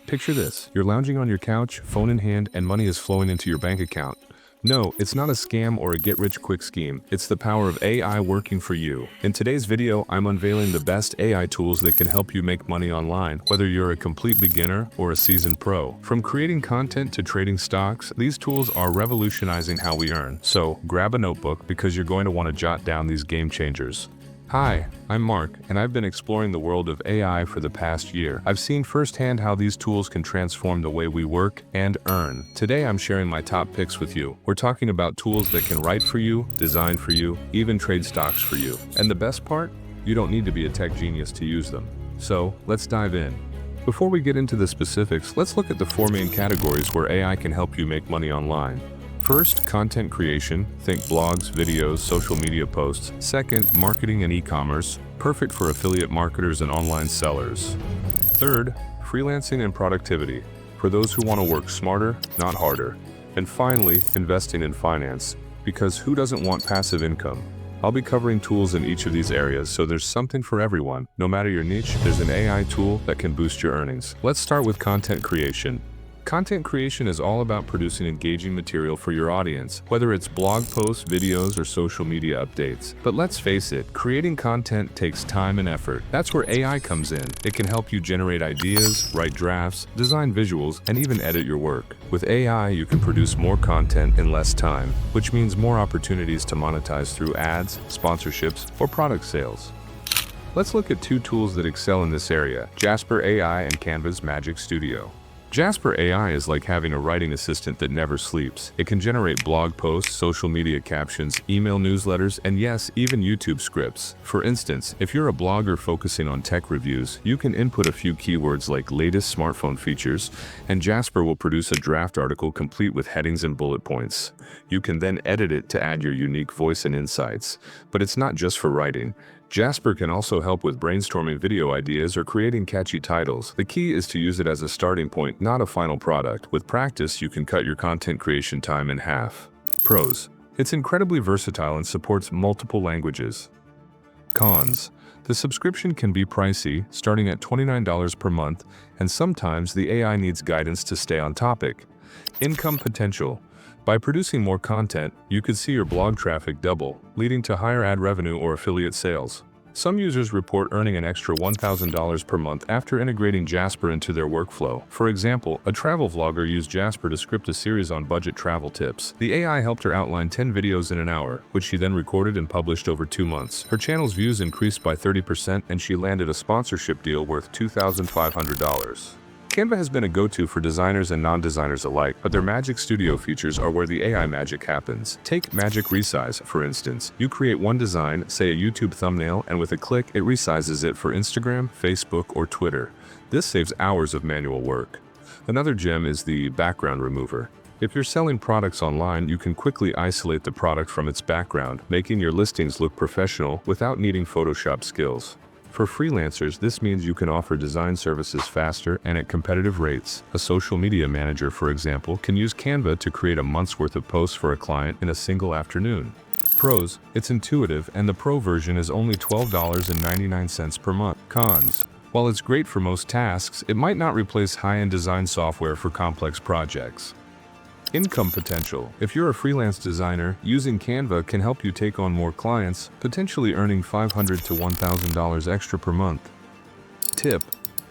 Picture this, you're lounging on your couch, phone in hand, and money is flowing into your bank account. No, it's not a scam or a get-rich-quick scheme. It's the power of AI working for you. In today's video, I'm unveiling the best AI tools that can help you make money online, whether you're a complete beginner or a seasoned pro. From creating content to trading stocks, these tools are revolutionizing how we earn. So, grab a notebook because you're going to want to jot down these game changers. Hi, I'm Mark, and I've been exploring the world of AI for the past year. I've seen firsthand how these tools can transform the way we work and earn. Today I'm sharing my top picks with you. We're talking about tools that can write for you, design for you, even trade stocks for you. And the best part? You don't need to be a tech genius to use them. So, let's dive in. Before we get into the specifics, let's look at the four main categories where AI can help you make money online. First, content creation. Think blogs, videos, social media posts. Second, marketing and e-commerce. Perfect for affiliate marketers and online sellers. Third, freelancing and productivity. For those who want to work smarter, not harder. And finally, investing in finance. Because who doesn't want passive income? I'll be covering tools in each of these areas, so there's something for everyone. No matter your niche, there's an AI tool that can boost your earnings. Let's start with content creation. Content creation is all about producing engaging material for your audience, whether it's blog posts, videos, or social media updates. But let's face it, creating content takes time and effort. That's where AI comes in. It can help you generate ideas, write drafts, design visuals, and even edit your work. With AI, you can produce more content in less time, which means more opportunities to monetize through ads, sponsorships, or product sales. Let's look at two tools that excel in this area: Jasper AI and Canva's Magic Studio. Jasper AI is like having a writing assistant that never sleeps. It can generate blog posts, social media captions, email newsletters, and yes, even YouTube scripts. For instance, if you're a blogger focusing on tech reviews, you can input a few keywords like latest smartphone features, and Jasper will produce a draft article complete with headings and bullet points. You can then edit it to add your unique voice and insights. But it's not just for writing. Jasper can also help with brainstorming video ideas or creating catchy titles. The key is to use it as a starting point, not a final product. With practice, you can cut your content creation time in half. Pros: it's incredibly versatile and supports multiple languages. Cons: the subscription can be pricey, starting at $29 per month, and sometimes the AI needs guidance to stay on topic. Income potential: by producing more content, you could see your blog traffic double, leading to higher ad revenue or affiliate sales. Some users report earning an extra $1,000 per month after integrating Jasper into their workflow. For example, a travel vlogger used Jasper to script a series on budget travel tips. The AI helped her outline 10 videos in an hour, which she then recorded and published over 2 months. Her channel's views increased by 30%, and she landed a sponsorship deal worth $2,500. Canva has been a go-to for designers and non-designers alike, but their Magic Studio features are where the AI magic happens. Take Magic Resize, for instance. You create one design, say a YouTube thumbnail, and with a click, it resizes it for Instagram, Facebook, or Twitter. This saves hours of manual work. Another gem is the background remover. If you're selling products online, you can quickly isolate the product from its background, making your listings look professional without needing Photoshop skills. For freelancers, this means you can offer design services faster and at competitive rates. A social media manager, for example, can use Canva to create a month's worth of posts for a client in a single afternoon. Pros: it's intuitive, and the Pro version is only $12.99 per month. Cons: while it's great for most tasks, it might not replace high-end design software for complex projects. Income potential: if you're a freelance designer, using Canva can help you take on more clients, potentially earning $500 to $1,000 extra per month. Tip: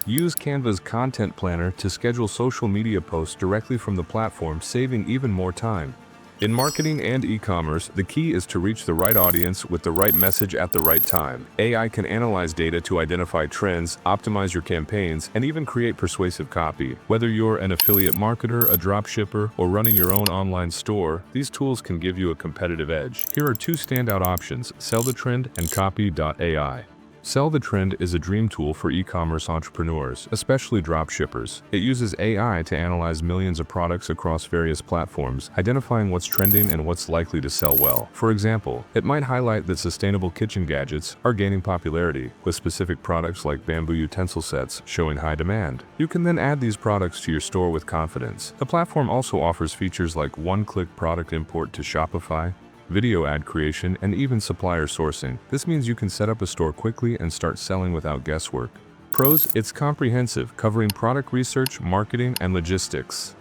use Canva's content planner to schedule social media posts directly from the platform, saving even more time. In marketing and e-commerce, the key is to reach the right audience with the right message at the right time. AI can analyze data to identify trends, optimize your campaigns, and even create persuasive copy. Whether you're an affiliate marketer, a dropshipper, or running your own online store, these tools can give you a competitive edge. Here are two standout options: SellTheTrend and Copy.ai. SellTheTrend is a dream tool for e-commerce entrepreneurs, especially dropshippers. It uses AI to analyze millions of products across various platforms, identifying what's trending and what's likely to sell well. For example, it might highlight that sustainable kitchen gadgets are gaining popularity, with specific products like bamboo utensil sets showing high demand. You can then add these products to your store with confidence. The platform also offers features like one-click product import to Shopify, video ad creation, and even supplier sourcing. This means you can set up a store quickly and start selling without guesswork. Pros, it's comprehensive, covering product research, marketing, and logistics.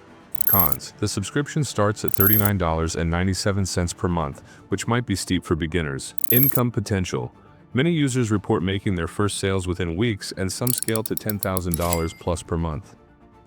Cons, the subscription starts at $39.97 per month, which might be steep for beginners. Income potential. Many users report making their first sales within weeks, and some scale to $10,000 plus per month.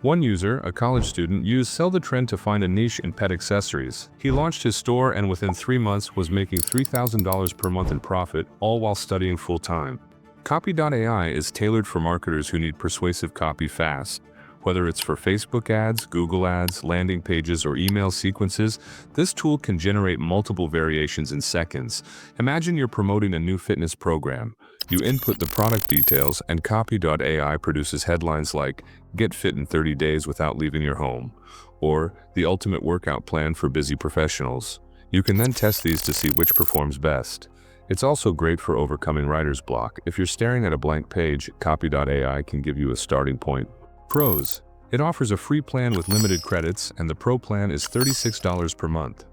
One user, a college student, used SellTheTrend to find a niche in pet accessories. He launched his store and within 3 months was making $3,000 per month in profit, all while studying full-time. Copy.ai is tailored for marketers who need persuasive copy fast. Whether it's for Facebook ads, Google ads, landing pages, or email sequences, this tool can generate multiple variations in seconds. Imagine you're promoting a new fitness program. You input the product details, and Copy.ai produces headlines like, "Get fit in 30 days without leaving your home," or "The ultimate workout plan for busy professionals." You can then test these to see which performs best. It's also great for overcoming writer's block. If you're staring at a blank page, Copy.ai can give you a starting point. Pros. It offers a free plan with limited credits, and the Pro plan is $36 per month.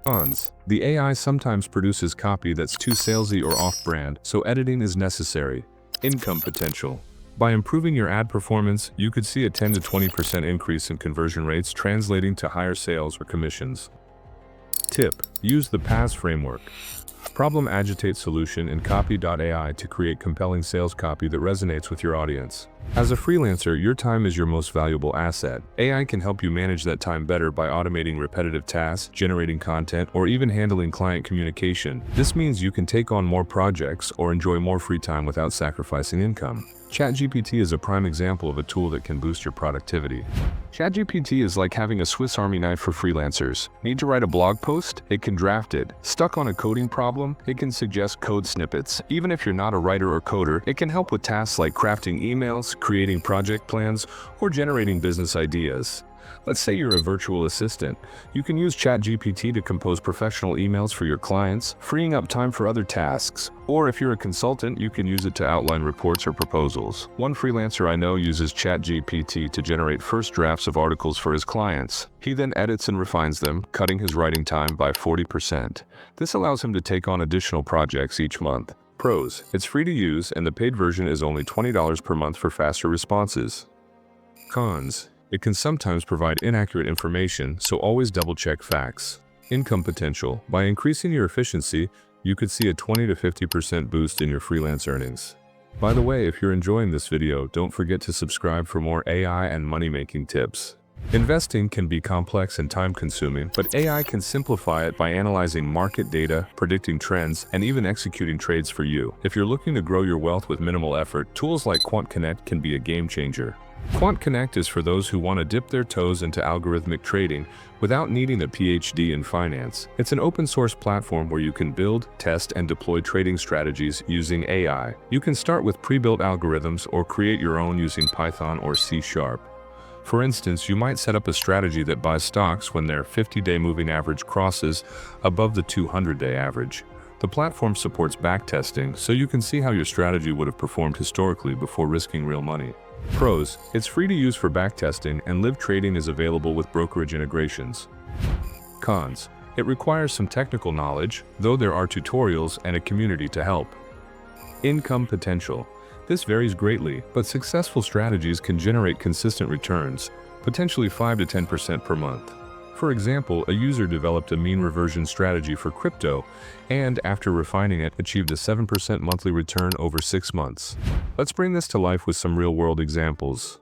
Cons. The AI sometimes produces copy that's too salesy or off-brand, so editing is necessary. Income potential. By improving your ad performance, you could see a 10 to 20% increase in conversion rates, translating to higher sales or commissions. Tip. Use the PAS framework. Problem agitate solution in Copy.ai to create compelling sales copy that resonates with your audience. As a freelancer, your time is your most valuable asset. AI can help you manage that time better by automating repetitive tasks, generating content, or even handling client communication. This means you can take on more projects or enjoy more free time without sacrificing income. ChatGPT is a prime example of a tool that can boost your productivity. ChatGPT is like having a Swiss Army knife for freelancers. Need to write a blog post? It can draft it. Stuck on a coding problem? It can suggest code snippets. Even if you're not a writer or coder, it can help with tasks like crafting emails, creating project plans, or generating business ideas. Let's say you're a virtual assistant. You can use ChatGPT to compose professional emails for your clients, freeing up time for other tasks. Or if you're a consultant, you can use it to outline reports or proposals. One freelancer I know uses ChatGPT to generate first drafts of articles for his clients. He then edits and refines them, cutting his writing time by 40%. This allows him to take on additional projects each month. Pros. It's free to use, and the paid version is only $20 per month for faster responses. Cons. It can sometimes provide inaccurate information, so always double-check facts. Income potential. By increasing your efficiency, you could see a 20 to 50% boost in your freelance earnings. By the way, if you're enjoying this video, don't forget to subscribe for more AI and money-making tips. Investing can be complex and time-consuming, but AI can simplify it by analyzing market data, predicting trends, and even executing trades for you. If you're looking to grow your wealth with minimal effort, tools like QuantConnect can be a game-changer. QuantConnect is for those who want to dip their toes into algorithmic trading without needing a PhD in finance. It's an open-source platform where you can build, test, and deploy trading strategies using AI. You can start with pre-built algorithms or create your own using Python or C#. For instance, you might set up a strategy that buys stocks when their 50-day moving average crosses above the 200-day average. The platform supports backtesting, so you can see how your strategy would have performed historically before risking real money. Pros. It's free to use for backtesting, and live trading is available with brokerage integrations. Cons. It requires some technical knowledge, though there are tutorials and a community to help. Income potential. This varies greatly, but successful strategies can generate consistent returns, potentially 5 to 10% per month. For example, a user developed a mean reversion strategy for crypto and, after refining it, achieved a 7% monthly return over 6 months. Let's bring this to life with some real-world examples.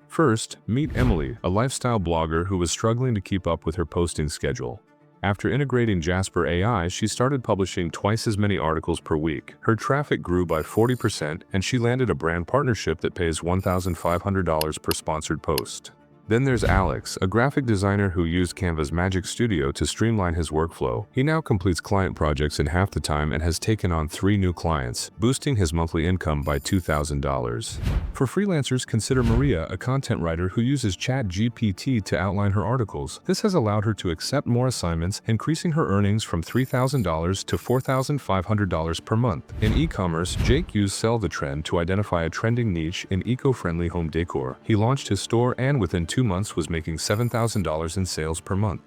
First, meet Emily, a lifestyle blogger who was struggling to keep up with her posting schedule. After integrating Jasper AI, she started publishing twice as many articles per week. Her traffic grew by 40%, and she landed a brand partnership that pays $1,500 per sponsored post. Then there's Alex, a graphic designer who used Canva's Magic Studio to streamline his workflow. He now completes client projects in half the time and has taken on 3 new clients, boosting his monthly income by $2,000. For freelancers, consider Maria, a content writer who uses ChatGPT to outline her articles. This has allowed her to accept more assignments, increasing her earnings from $3,000 to $4,500 per month. In e-commerce, Jake used SellTheTrend to identify a trending niche in eco-friendly home decor. He launched his store and within 2 months was making $7,000 in sales per month.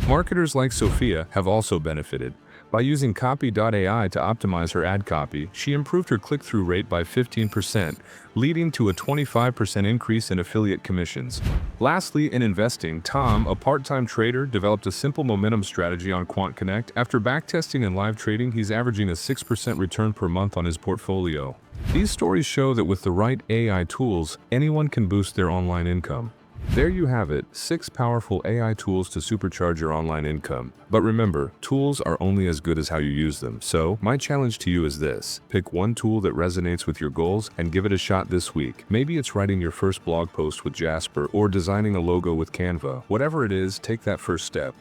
Marketers like Sophia have also benefited. By using Copy.ai to optimize her ad copy, she improved her click-through rate by 15%, leading to a 25% increase in affiliate commissions. Lastly, in investing, Tom, a part-time trader, developed a simple momentum strategy on QuantConnect. After backtesting and live trading, he's averaging a 6% return per month on his portfolio. These stories show that with the right AI tools, anyone can boost their online income. There you have it, 6 powerful AI tools to supercharge your online income. But remember, tools are only as good as how you use them. So, my challenge to you is this. Pick one tool that resonates with your goals and give it a shot this week. Maybe it's writing your first blog post with Jasper or designing a logo with Canva. Whatever it is, take that first step.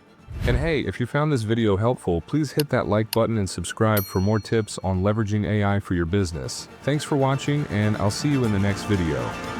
And hey, if you found this video helpful, please hit that like button and subscribe for more tips on leveraging AI for your business. Thanks for watching, and I'll see you in the next video.